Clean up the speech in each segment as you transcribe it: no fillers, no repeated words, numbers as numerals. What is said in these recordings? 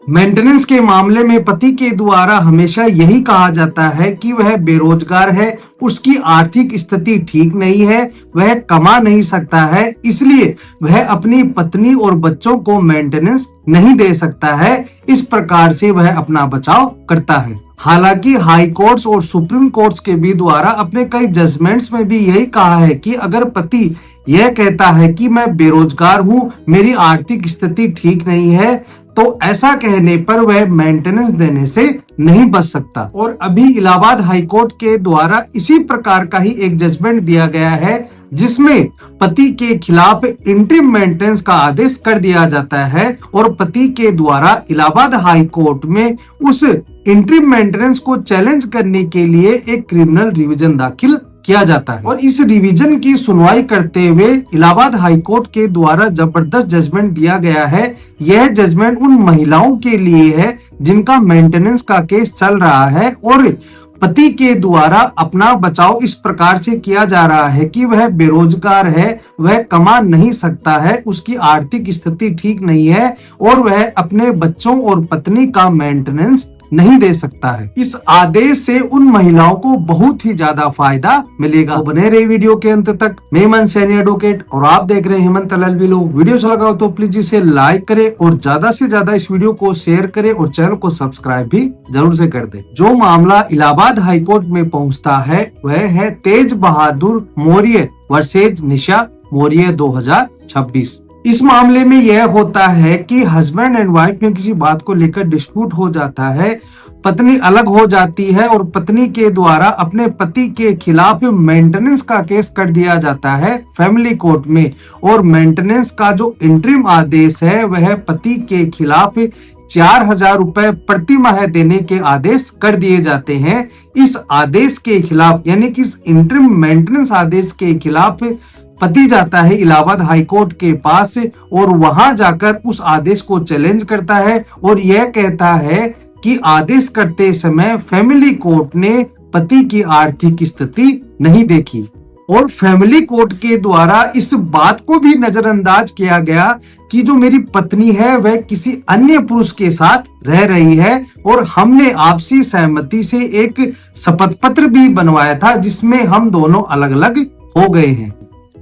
Maintenance के मामले में पति के द्वारा हमेशा यही कहा जाता है कि वह बेरोजगार है, उसकी आर्थिक स्थिति ठीक नहीं है, वह कमा नहीं सकता है, इसलिए वह अपनी पत्नी और बच्चों को मेंटेनेंस नहीं दे सकता है। इस प्रकार से वह अपना बचाव करता है। हालांकि हाई कोर्ट्स और सुप्रीम कोर्ट्स के भी द्वारा अपने कई जजमेंट्स में भी यही कहा है कि अगर पति यह कहता है कि मैं बेरोजगार हूँ, मेरी आर्थिक स्थिति ठीक नहीं है, तो ऐसा कहने पर वह मेंटेनेंस देने से नहीं बच सकता। और अभी इलाहाबाद हाई कोर्ट के द्वारा इसी प्रकार का ही एक जजमेंट दिया गया है, जिसमें पति के खिलाफ इंटरिम मेंटेनेंस का आदेश कर दिया जाता है और पति के द्वारा इलाहाबाद हाई कोर्ट में उस इंटरिम मेंटेनेंस को चैलेंज करने के लिए एक क्रिमिनल रिवीजन दाखिल किया जाता है। और इस रिवीजन की सुनवाई करते हुए इलाहाबाद हाई कोर्ट के द्वारा जबरदस्त जजमेंट दिया गया है। यह जजमेंट उन महिलाओं के लिए है जिनका मेंटेनेंस का केस चल रहा है और पति के द्वारा अपना बचाव इस प्रकार से किया जा रहा है कि वह बेरोजगार है, वह कमा नहीं सकता है, उसकी आर्थिक स्थिति ठीक नहीं है और वह अपने बच्चों और पत्नी का मेंटेनेंस नहीं दे सकता है। इस आदेश से उन महिलाओं को बहुत ही ज्यादा फायदा मिलेगा। तो बने रहे वीडियो के अंत तक। मैं हेमंत सैनी एडवोकेट और आप देख रहे हैं हेमंत LLB। वीडियो अच्छा लगा हो तो प्लीज इसे लाइक करें और ज्यादा से ज्यादा इस वीडियो को शेयर करें और चैनल को सब्सक्राइब भी जरूर से कर दे। जो मामला इलाहाबाद हाई कोर्ट में पहुंचता है वह है तेज बहादुर मौर्य वर्सेज निशा मौर्य 2026। इस मामले में यह होता है कि हस्बैंड एंड वाइफ में किसी बात को लेकर डिस्प्यूट हो जाता है, पत्नी अलग हो जाती है और पत्नी के द्वारा अपने पति के खिलाफ मेंटेनेंस का केस कर दिया जाता है फैमिली कोर्ट में। और मेंटेनेंस का जो इंटरिम आदेश है वह पति के खिलाफ 4000 रुपए प्रति माह देने के आदेश कर दिए जाते हैं। इस आदेश के खिलाफ यानी कि इस इंटरिम मेंटेनेंस आदेश के खिलाफ पति जाता है इलाहाबाद हाई कोर्ट के पास और वहां जाकर उस आदेश को चैलेंज करता है और यह कहता है कि आदेश करते समय फैमिली कोर्ट ने पति की आर्थिक स्थिति नहीं देखी और फैमिली कोर्ट के द्वारा इस बात को भी नजरअंदाज किया गया कि जो मेरी पत्नी है वह किसी अन्य पुरुष के साथ रह रही है और हमने आपसी सहमति से एक शपथ पत्र भी बनवाया था जिसमें हम दोनों अलग अलग हो गए हैं।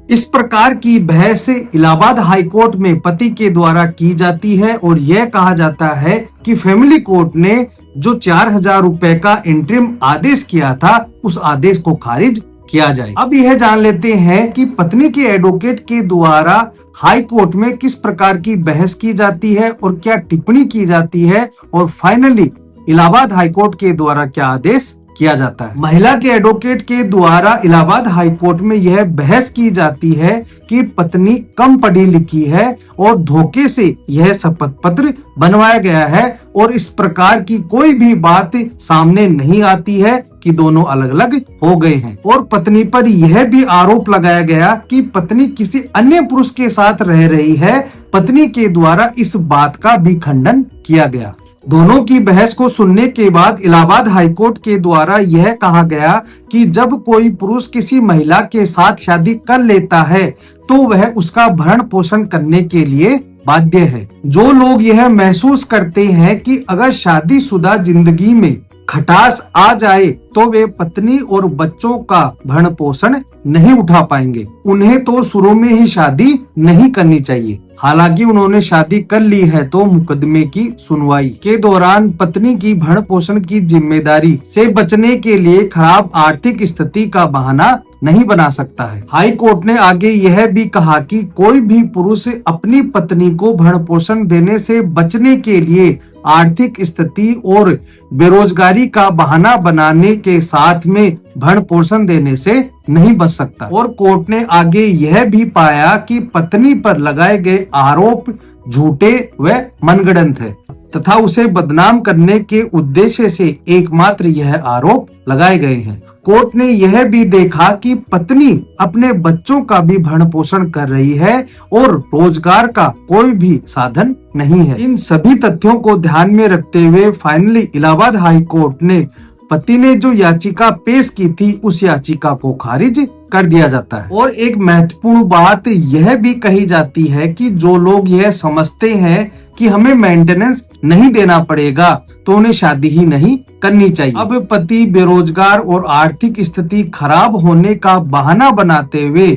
इस प्रकार की बहस इलाहाबाद हाई कोर्ट में पति के द्वारा की जाती है और यह कहा जाता है कि फैमिली कोर्ट ने जो 4000 रुपए का इंटरिम आदेश किया था उस आदेश को खारिज किया जाए। अब यह जान लेते हैं कि पत्नी के एडवोकेट के द्वारा हाई कोर्ट में किस प्रकार की बहस की जाती है और क्या टिप्पणी की जाती है और फाइनली इलाहाबाद हाई कोर्ट के द्वारा क्या आदेश किया जाता है। महिला के एडवोकेट के द्वारा इलाहाबाद हाई कोर्ट में यह बहस की जाती है कि पत्नी कम पढ़ी लिखी है और धोखे से यह शपथ पत्र बनवाया गया है और इस प्रकार की कोई भी बात सामने नहीं आती है कि दोनों अलग अलग हो गए हैं। और पत्नी पर यह भी आरोप लगाया गया कि पत्नी किसी अन्य पुरुष के साथ रह रही है। पत्नी के द्वारा इस बात का भी खंडन किया गया। दोनों की बहस को सुनने के बाद इलाहाबाद हाई कोर्ट के द्वारा यह कहा गया कि जब कोई पुरुष किसी महिला के साथ शादी कर लेता है तो वह उसका भरण पोषण करने के लिए बाध्य है। जो लोग यह महसूस करते हैं कि अगर शादीशुदा जिंदगी में खटास आ जाए तो वे पत्नी और बच्चों का भरण पोषण नहीं उठा पाएंगे, उन्हें तो शुरू में ही शादी नहीं करनी चाहिए। हालांकि उन्होंने शादी कर ली है तो मुकदमे की सुनवाई के दौरान पत्नी की भरण पोषण की जिम्मेदारी से बचने के लिए खराब आर्थिक स्थिति का बहाना नहीं बना सकता है। हाई कोर्ट ने आगे यह भी कहा कि कोई भी पुरुष अपनी पत्नी को भरण पोषण देने से बचने के लिए आर्थिक स्थिति और बेरोजगारी का बहाना बनाने के साथ में भरण पोषण देने से नहीं बच सकता। और कोर्ट ने आगे यह भी पाया कि पत्नी पर लगाए गए आरोप झूठे व मनगढ़ंत है तथा उसे बदनाम करने के उद्देश्य से एकमात्र यह आरोप लगाए गए हैं। कोर्ट ने यह भी देखा कि पत्नी अपने बच्चों का भी भरण पोषण कर रही है और रोजगार का कोई भी साधन नहीं है। इन सभी तथ्यों को ध्यान में रखते हुए फाइनली इलाहाबाद हाई कोर्ट ने पति ने जो याचिका पेश की थी उस याचिका को खारिज कर दिया जाता है। और एक महत्वपूर्ण बात यह भी कही जाती है कि जो लोग यह समझते हैं कि हमें मेंटेनेंस नहीं देना पड़ेगा तो उन्हें शादी ही नहीं करनी चाहिए। अब पति बेरोजगार और आर्थिक स्थिति खराब होने का बहाना बनाते हुए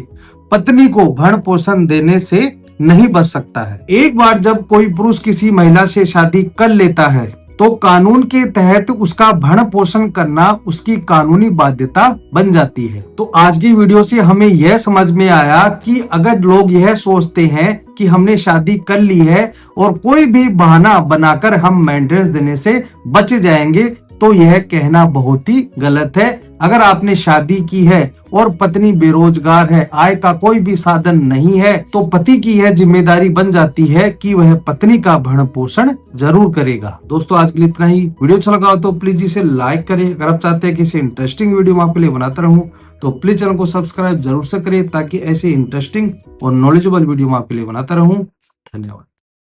पत्नी को भरण पोषण देने से नहीं बच सकता है। एक बार जब कोई पुरुष किसी महिला से शादी कर लेता है तो कानून के तहत उसका भरण पोषण करना उसकी कानूनी बाध्यता बन जाती है। तो आज की वीडियो से हमें यह समझ में आया कि अगर लोग यह सोचते हैं कि हमने शादी कर ली है और कोई भी बहाना बनाकर हम मेंटेनेंस देने से बच जाएंगे, तो यह कहना बहुत ही गलत है। अगर आपने शादी की है और पत्नी बेरोजगार है, आय का कोई भी साधन नहीं है, तो पति की यह जिम्मेदारी बन जाती है कि वह पत्नी का भरण पोषण जरूर करेगा। दोस्तों आज के लिए इतना ही। वीडियो अच्छा लगा तो प्लीज इसे लाइक करें। अगर आप चाहते हैं कि इसे इंटरेस्टिंग वीडियो मैं आपके लिए बनाता रहूं तो प्लीज चैनल को सब्सक्राइब जरूर से करें, ताकि ऐसे इंटरेस्टिंग और नॉलेजेबल वीडियो मैं आपके लिए बनाता रहूं। धन्यवाद।